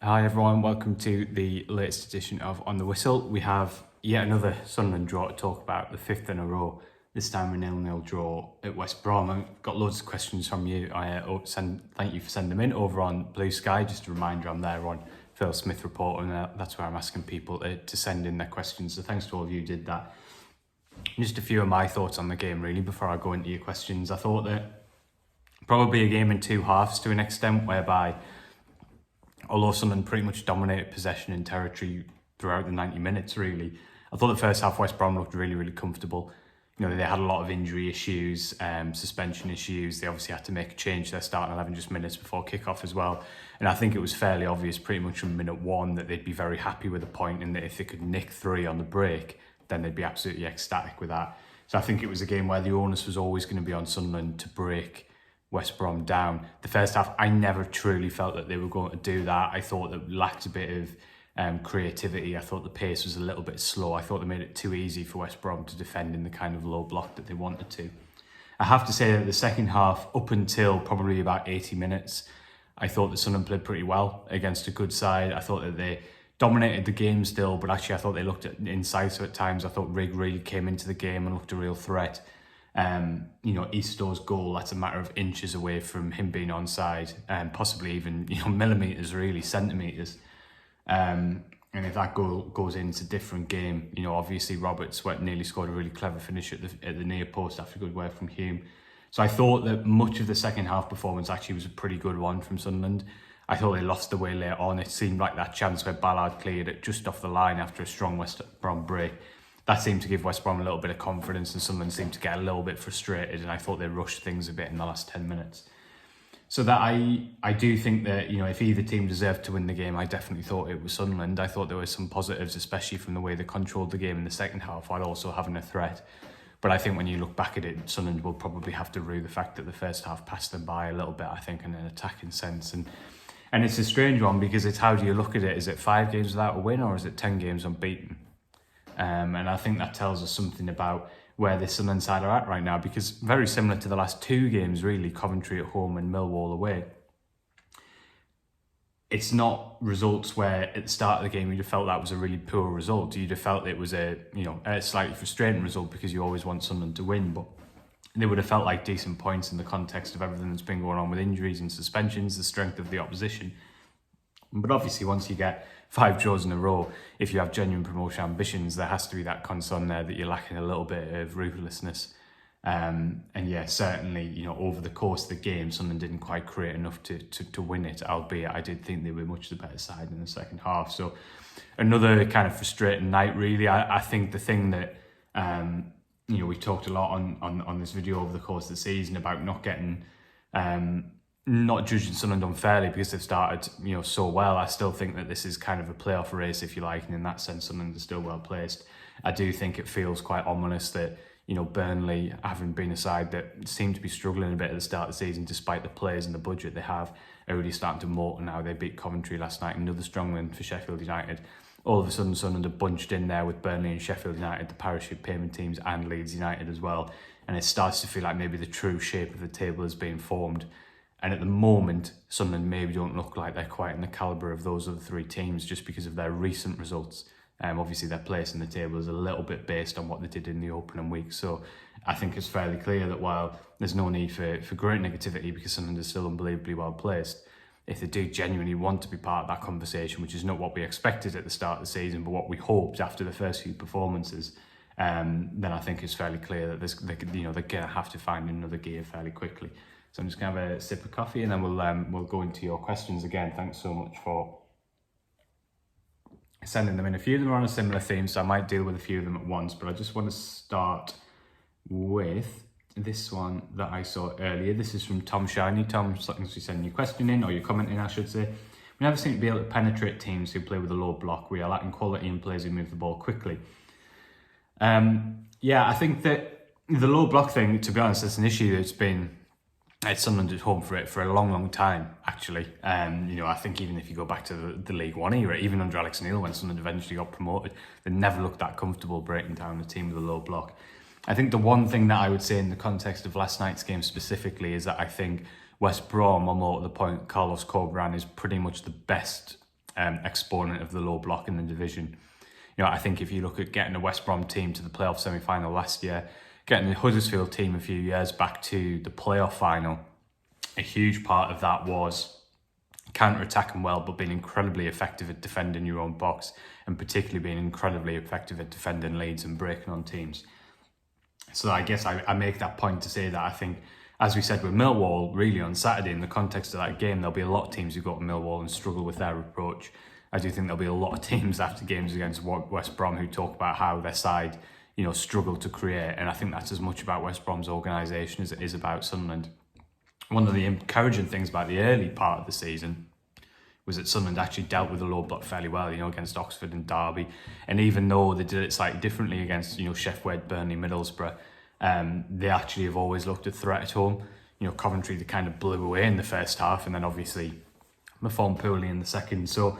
Hi everyone, welcome to the latest edition of On the Whistle. We have yet another Sunderland draw to talk about, the fifth in a row, this time a 0-0 draw at West Brom. I've got loads of questions from you. Thank you for sending them in over on Blue Sky. Just a reminder, I'm there on Phil Smith Report, and that's where I'm asking people to send in their questions. So thanks to all of you who did that. Just a few of my thoughts on the game really before I go into your questions. I thought that probably a game in two halves to an extent, whereby although Sunderland pretty much dominated possession and territory throughout the 90 minutes, really, I thought the first half West Brom looked really, really comfortable. You know, they had a lot of injury issues, suspension issues. They obviously had to make a change to their starting 11 just minutes before kickoff as well. And I think it was fairly obvious pretty much from minute one that they'd be very happy with the point, and that if they could nick 3 on the break, then they'd be absolutely ecstatic with that. So I think it was a game where the onus was always going to be on Sunderland to break West Brom down. The first half, I never truly felt that they were going to do that. I thought that lacked a bit of creativity. I thought the pace was a little bit slow. I thought they made it too easy for West Brom to defend in the kind of low block that they wanted to. I have to say that the second half, up until probably about 80 minutes, I thought that Sunderland played pretty well against a good side. I thought that they dominated the game still, but actually I thought they looked incisive at times. I thought Rigg really came into the game and looked a real threat. Easto's goal, that's a matter of inches away from him being onside, and possibly even millimetres, really, centimetres. And if that goal goes in, it's a different game. Obviously Roberts nearly scored a really clever finish at the near post after good work from Hume. So I thought that much of the second half performance actually was a pretty good one from Sunderland. I thought they lost the way later on. It seemed like that chance where Ballard cleared it just off the line after a strong West Brom break. That seemed to give West Brom a little bit of confidence, and Sunderland seemed to get a little bit frustrated, and I thought they rushed things a bit in the last 10 minutes. So that I do think that, if either team deserved to win the game, I definitely thought it was Sunderland. I thought there were some positives, especially from the way they controlled the game in the second half while also having a threat. But I think when you look back at it, Sunderland will probably have to rue the fact that the first half passed them by a little bit, I think, in an attacking sense. And it's a strange one, because it's how do you look at it? Is it 5 games without a win, or is it 10 games unbeaten? And I think that tells us something about where the Sunderland side are at right now, because very similar to the last 2 games, really, Coventry at home and Millwall away, it's not results where at the start of the game you'd have felt that was a really poor result. You'd have felt it was a slightly frustrating result, because you always want Sunderland to win, but they would have felt like decent points in the context of everything that's been going on with injuries and suspensions, the strength of the opposition. But obviously, once you get 5 draws in a row, if you have genuine promotion ambitions, there has to be that concern there that you're lacking a little bit of ruthlessness. Certainly, over the course of the game, Sunderland didn't quite create enough to win it, albeit I did think they were much the better side in the second half. So another kind of frustrating night, really. I think the thing that, we talked a lot on this video over the course of the season about not getting... not judging Sunderland unfairly because they've started, so well. I still think that this is kind of a playoff race, if you like, and in that sense, Sunderland is still well placed. I do think it feels quite ominous that, Burnley, having been a side that seemed to be struggling a bit at the start of the season, despite the players and the budget they have, are really starting to motor now. They beat Coventry last night, another strong win for Sheffield United. All of a sudden, Sunderland are bunched in there with Burnley and Sheffield United, the parachute payment teams, and Leeds United as well. And it starts to feel like maybe the true shape of the table is being formed. And at the moment, Sunderland maybe don't look like they're quite in the calibre of those other 3 teams, just because of their recent results. Obviously, their place in the table is a little bit based on what they did in the opening week. So I think it's fairly clear that while there's no need for great negativity, because Sunderland is still unbelievably well placed, if they do genuinely want to be part of that conversation, which is not what we expected at the start of the season, but what we hoped after the first few performances, then I think it's fairly clear that they're going to have to find another gear fairly quickly. So I'm just going to have a sip of coffee, and then we'll go into your questions again. Thanks so much for sending them in. A few of them are on a similar theme, so I might deal with a few of them at once, but I just want to start with this one that I saw earlier. This is from Tom Shiny. Tom, thanks for sending your question in, or your comment in, I should say. We never seem to be able to penetrate teams who play with a low block. We are lacking quality in players who move the ball quickly. I think that the low block thing, to be honest, that's an issue that's been... It's Sunderland at home for a long, long time, actually. I think even if you go back to the League One era, even under Alex Neil, when Sunderland eventually got promoted, they never looked that comfortable breaking down a team with a low block. I think the one thing that I would say in the context of last night's game specifically is that I think West Brom, or more to the point, Carlos Corberán is pretty much the best exponent of the low block in the division. I think if you look at getting the West Brom team to the playoff semi-final last year, getting the Huddersfield team a few years back to the playoff final, a huge part of that was counter-attacking well, but being incredibly effective at defending your own box, and particularly being incredibly effective at defending leads and breaking on teams. So I guess I make that point to say that I think, as we said with Millwall, really on Saturday, in the context of that game, there'll be a lot of teams who go to Millwall and struggle with their approach. I do think there'll be a lot of teams after games against West Brom who talk about how their side, struggle to create. And I think that's as much about West Brom's organisation as it is about Sunderland. One of the encouraging things about the early part of the season was that Sunderland actually dealt with the low block fairly well, against Oxford and Derby. And even though they did it slightly differently against, Sheffield Wednesday, Burnley, Middlesbrough, they actually have always looked a threat at home. Coventry, they kind of blew away in the first half, and then obviously performed poorly in the second. So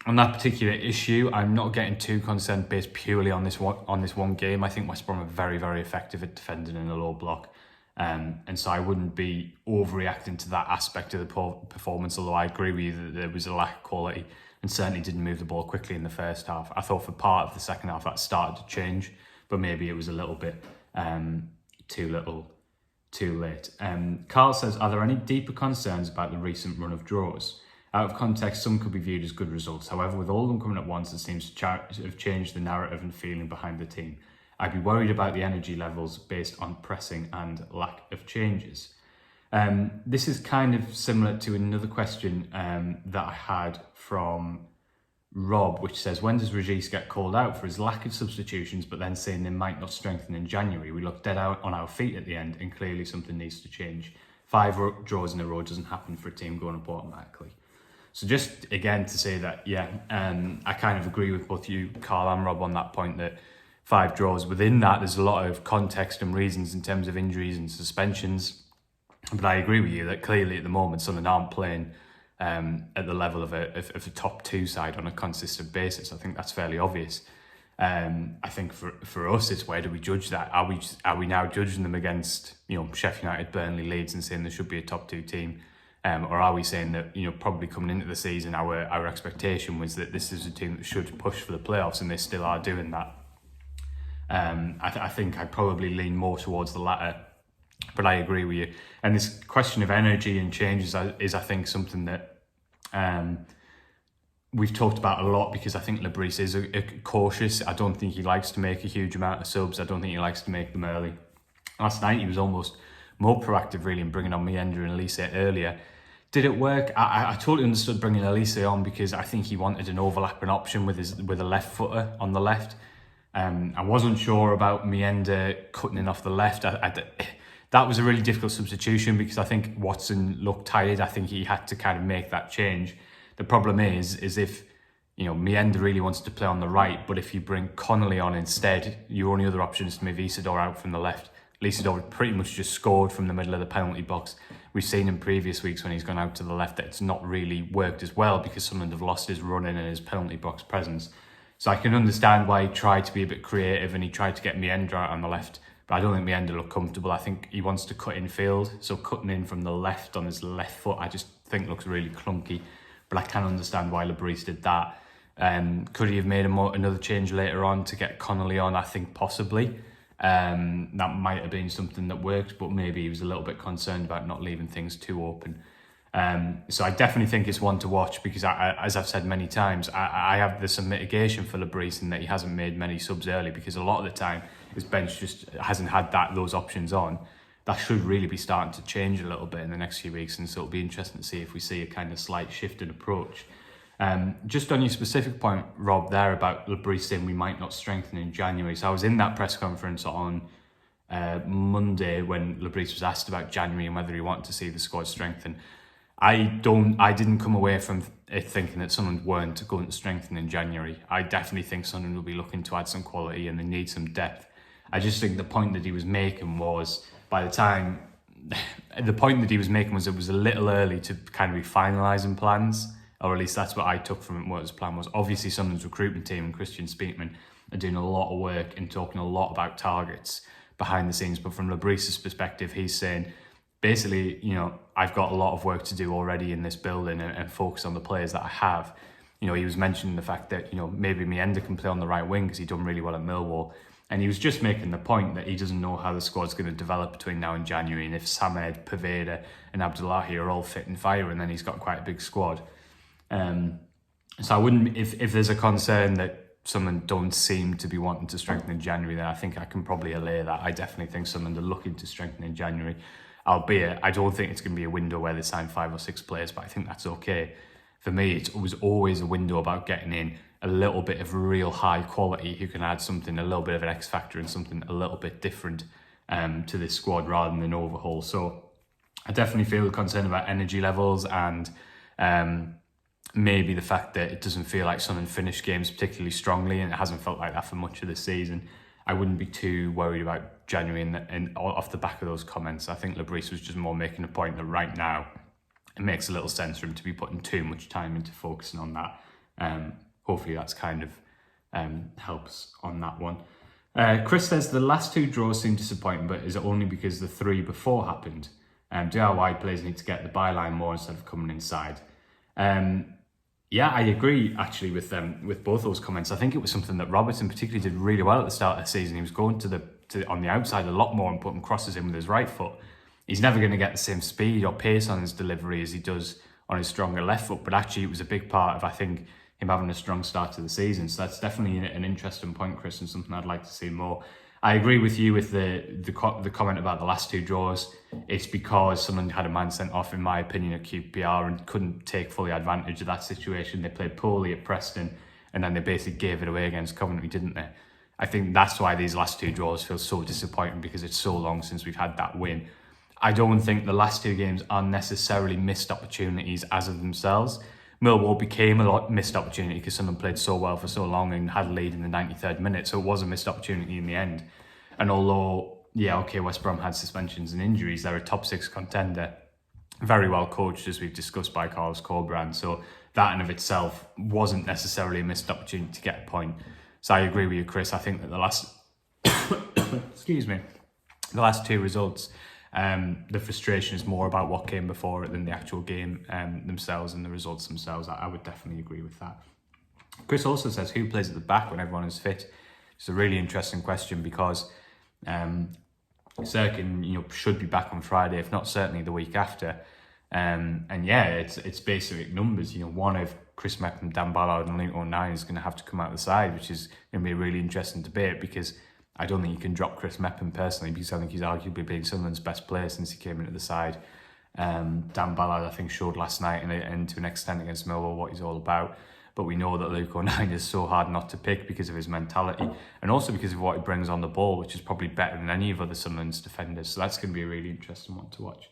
on that particular issue, I'm not getting too concerned based purely on this one game. I think West Brom are very, very effective at defending in a low block. And so I wouldn't be overreacting to that aspect of the performance, although I agree with you that there was a lack of quality and certainly didn't move the ball quickly in the first half. I thought for part of the second half that started to change, but maybe it was a little bit too late. Carl says, are there any deeper concerns about the recent run of draws? Out of context, some could be viewed as good results. However, with all of them coming at once, it seems to have changed the narrative and feeling behind the team. I'd be worried about the energy levels based on pressing and lack of changes. This is kind of similar to another question that I had from Rob, which says, when does Regis get called out for his lack of substitutions, but then saying they might not strengthen in January? We look dead out on our feet at the end, and clearly something needs to change. 5 draws in a row doesn't happen for a team going up automatically. So just again to say that, I kind of agree with both you, Carl and Rob, on that point that 5 draws. Within that, there's a lot of context and reasons in terms of injuries and suspensions. But I agree with you that clearly at the moment, Sunderland aren't playing at the level of a top 2 side on a consistent basis. I think that's fairly obvious. I think for us, it's where do we judge that? Are we now judging them against Sheffield United, Burnley, Leeds, and saying they should be a top 2 team? Or are we saying that probably coming into the season, our expectation was that this is a team that should push for the playoffs, and they still are doing that? I think I'd probably lean more towards the latter, but I agree with you. And this question of energy and changes is I think, something that we've talked about a lot, because I think Lebris is cautious. I don't think he likes to make a huge amount of subs. I don't think he likes to make them early. Last night he was almost more proactive really in bringing on Meenda and Elise earlier. Did it work? I totally understood bringing Elise on because I think he wanted an overlapping option with a left footer on the left. I wasn't sure about Meenda cutting in off the left. That was a really difficult substitution because I think Watson looked tired. I think he had to kind of make that change. The problem is if Meenda really wants to play on the right, but if you bring Connolly on instead, your only other option is to move Isidore out from the left. Isidore pretty much just scored from the middle of the penalty box. We've seen in previous weeks when he's gone out to the left that it's not really worked as well because Sunderland have lost his running and his penalty box presence. So I can understand why he tried to be a bit creative and he tried to get Meenda out on the left, but I don't think Meenda looked comfortable. I think he wants to cut in field, so cutting in from the left on his left foot I just think looks really clunky, but I can understand why Lebris did that. Could he have made another change later on to get Connolly on? I think possibly. That might have been something that worked, but maybe he was a little bit concerned about not leaving things too open. So I definitely think it's one to watch because, as I've said many times, there's some mitigation for Lebris in that he hasn't made many subs early because a lot of the time his bench just hasn't had those options on. That should really be starting to change a little bit in the next few weeks, and so it'll be interesting to see if we see a kind of slight shift in approach. Just on your specific point, Rob, there about Lebris saying we might not strengthen in January. So I was in that press conference on Monday when Lebris was asked about January and whether he wanted to see the squad strengthen. I didn't come away from it thinking that Sunderland weren't going to strengthen in January. I definitely think Sunderland will be looking to add some quality and they need some depth. I just think the point that he was making was it was a little early to kind of be finalising plans, or at least that's what I took from it, what his plan was. Obviously, Sunderland's recruitment team and Christian Speakman are doing a lot of work and talking a lot about targets behind the scenes. But from Lebris's perspective, he's saying basically, I've got a lot of work to do already in this building and focus on the players that I have. He was mentioning the fact that, maybe Mienda can play on the right wing because he's done really well at Millwall. And he was just making the point that he doesn't know how the squad's going to develop between now and January, and if Samed, Paveda and Abdullahi are all fit and fire, and then he's got quite a big squad. So I wouldn't, if there's a concern that Sunderland don't seem to be wanting to strengthen in January, then I think I can probably allay that. I definitely think Sunderland are looking to strengthen in January, albeit I don't think it's going to be a window where they sign 5 or 6 players, but I think that's okay. For me, it was always a window about getting in a little bit of real high quality who can add something, a little bit of an X factor and something a little bit different to this squad rather than an overhaul. So I definitely feel concerned about energy levels and maybe the fact that it doesn't feel like Sunderland finished games particularly strongly, and it hasn't felt like that for much of the season. I wouldn't be too worried about January and off the back of those comments. I think Lebris was just more making a point that right now it makes a little sense for him to be putting too much time into focusing on that. Hopefully that's kind of helps on that one. Chris says the last 2 draws seem disappointing, but is it only because the 3 before happened? Do our wide players need to get the byline more instead of coming inside? Yeah, I agree actually with both those comments. I think it was something that Robertson particularly did really well at the start of the season. He was going on the outside a lot more and putting crosses in with his right foot. He's never going to get the same speed or pace on his delivery as he does on his stronger left foot, but actually it was a big part of, I think, him having a strong start to the season. So that's definitely an interesting point, Chris, and something I'd like to see more. I agree with you with the comment about the last 2 draws. It's because someone had a man sent off, in my opinion, at QPR and couldn't take fully advantage of that situation. They played poorly at Preston and then they basically gave it away against Coventry, didn't they? I think that's why these last 2 draws feel so disappointing, because it's so long since we've had that win. I don't think the last 2 games are necessarily missed opportunities as of themselves. Millwall became a missed opportunity because Sunderland played so well for so long and had a lead in the 93rd minute, so it was a missed opportunity in the end. And although, West Brom had suspensions and injuries, they're a top 6 contender, very well coached, as we've discussed, by Carlos Corberán, so that in of itself wasn't necessarily a missed opportunity to get a point. So I agree with you, Chris. I think that the last the last 2 results, the frustration is more about what came before it than the actual game themselves and the results themselves. I would definitely agree with that. Chris also says, who plays at the back when everyone is fit? It's a really interesting question, because Serkin, should be back on Friday, if not certainly the week after. It's basic numbers. One of Chris Mepham, Dan Ballard and Luke O'Nien is going to have to come out of the side, which is going to be a really interesting debate, because I don't think you can drop Chris Mepham personally, because I think he's arguably been Sunderland's best player since he came into the side. Dan Ballard, I think, showed last night and to an extent against Millwall what he's all about. But we know that Luke O'Nien is so hard not to pick because of his mentality, and also because of what he brings on the ball, which is probably better than any of other Sunderland's defenders. So that's going to be a really interesting one to watch.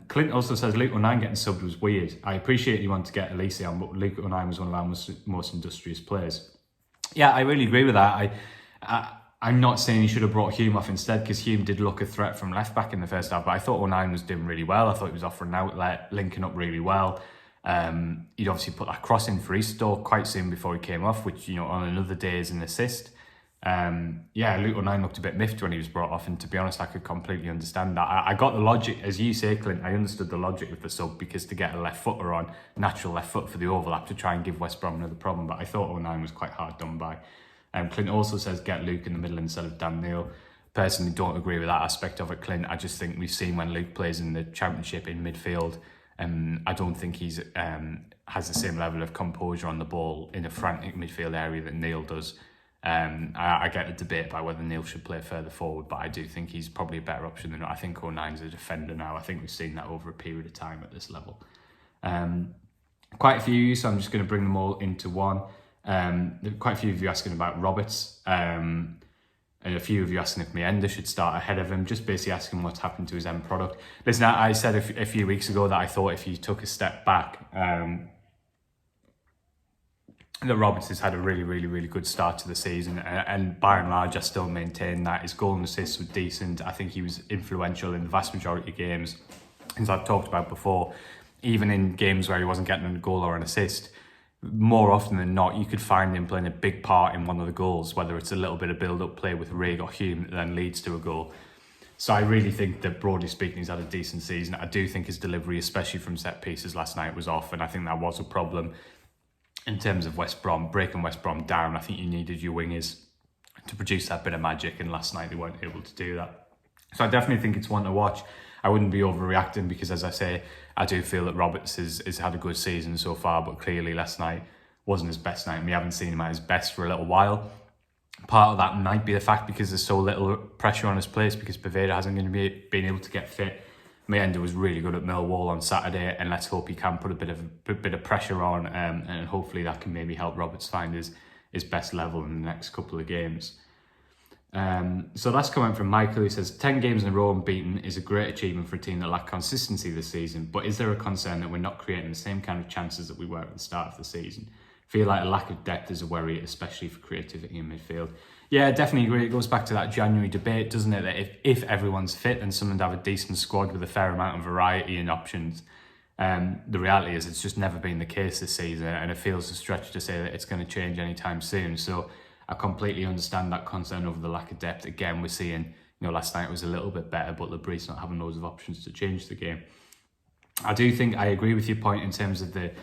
Clint also says Luke O'Nien getting subbed was weird. I appreciate you want to get Elise on, but Luke O'Nien was one of our most industrious players. Yeah, I really agree with that. I'm not saying he should have brought Hume off instead, because Hume did look a threat from left back in the first half, but I thought O'Nien was doing really well. I thought he was offering an outlet, linking up really well. He'd obviously put that cross in for Easter quite soon before he came off, which, on another day is an assist. Luke O'Nien looked a bit miffed when he was brought off, and to be honest, I could completely understand that. I got the logic, as you say, Clint, I understood the logic with the sub, because to get a left footer on, natural left foot for the overlap to try and give West Brom another problem, but I thought O'Nien was quite hard done by. Clint also says get Luke in the middle instead of Dan Neil. Personally, don't agree with that aspect of it, Clint. I just think we've seen when Luke plays in the Championship in midfield, I don't think he's has the same level of composure on the ball in a frantic midfield area that Neil does. I get the debate about whether Neil should play further forward, but I do think he's probably a better option than I think O'Nien's a defender now. I think we've seen that over a period of time at this level. Quite a few, so I'm just going to bring them all into one. Quite a few of you asking about Roberts, and a few of you asking if Mienda should start ahead of him, just basically asking what's happened to his end product. Listen, I said a few weeks ago that I thought if he took a step back, that Roberts has had a really, really, really good start to the season, and by and large, I still maintain that his goal and assists were decent. I think he was influential in the vast majority of games, as I've talked about before. Even in games where he wasn't getting a goal or an assist, more often than not, you could find him playing a big part in one of the goals, whether it's a little bit of build-up play with Rig or Hume that then leads to a goal. So I really think that, broadly speaking, he's had a decent season. I do think his delivery, especially from set pieces last night, was off, and I think that was a problem in terms of West Brom, breaking West Brom down. I think you needed your wingers to produce that bit of magic, and last night they weren't able to do that. So I definitely think it's one to watch. I wouldn't be overreacting because, as I say, I do feel that Roberts has had a good season so far, but clearly last night wasn't his best night, and we haven't seen him at his best for a little while. Part of that might be the fact because there's so little pressure on his place, because Paveda hasn't going to be being able to get fit. Mayenda was really good at Millwall on Saturday, and let's hope he can put a bit of pressure on, and hopefully that can maybe help Roberts find his best level in the next couple of games. So that's coming from Michael, who says 10 games in a row unbeaten is a great achievement for a team that lack consistency this season, but is there a concern that we're not creating the same kind of chances that we were at the start of the season? Feel like a lack of depth is a worry, especially for creativity in midfield. Yeah, I definitely agree. It goes back to that January debate, doesn't it? That if everyone's fit and Sunderland have a decent squad with a fair amount of variety and options, the reality is it's just never been the case this season, and it feels a stretch to say that it's going to change anytime soon. So I completely understand that concern over the lack of depth. Again, we're seeing, last night was a little bit better, but Labre's not having loads of options to change the game. I do think I agree with your point in terms of the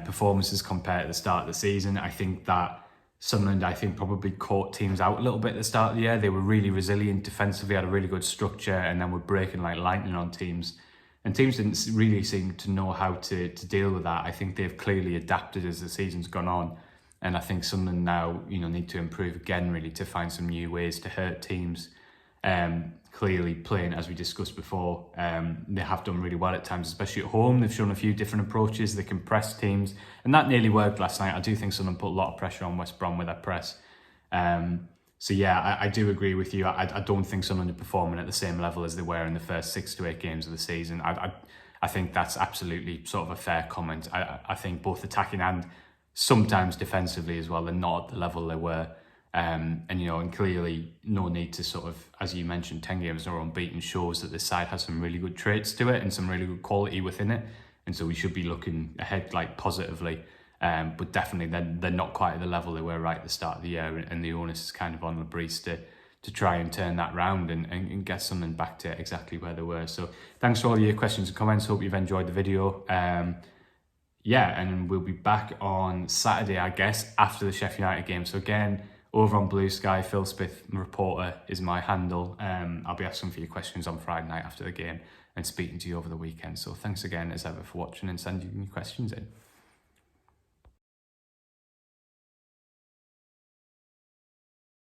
performances compared to the start of the season. I think that Sunderland, probably caught teams out a little bit at the start of the year. They were really resilient defensively, had a really good structure, and then were breaking like lightning on teams. And teams didn't really seem to know how to deal with that. I think they've clearly adapted as the season's gone on. And I think Sunderland now, need to improve again, really, to find some new ways to hurt teams. Clearly playing, as we discussed before, they have done really well at times, especially at home. They've shown a few different approaches. They can press teams, and that nearly worked last night. I do think Sunderland put a lot of pressure on West Brom with their press. So yeah, I do agree with you. I don't think Sunderland are performing at the same level as they were in the first 6 to 8 games of the season. I think that's absolutely sort of a fair comment. I think both attacking and sometimes defensively as well, they're not at the level they were. And clearly no need to sort of, as you mentioned, 10 games are unbeaten shows that this side has some really good traits to it and some really good quality within it. And so we should be looking ahead positively. But definitely they're not quite at the level they were right at the start of the year. And the onus is kind of on Labre's to try and turn that round and get something back to exactly where they were. So thanks for all your questions and comments. Hope you've enjoyed the video. And we'll be back on Saturday, I guess, after the Sheffield United game. So again, over on Blue Sky, Phil Smith, reporter, is my handle. I'll be asking for your questions on Friday night after the game and speaking to you over the weekend. So thanks again, as ever, for watching and sending your questions in.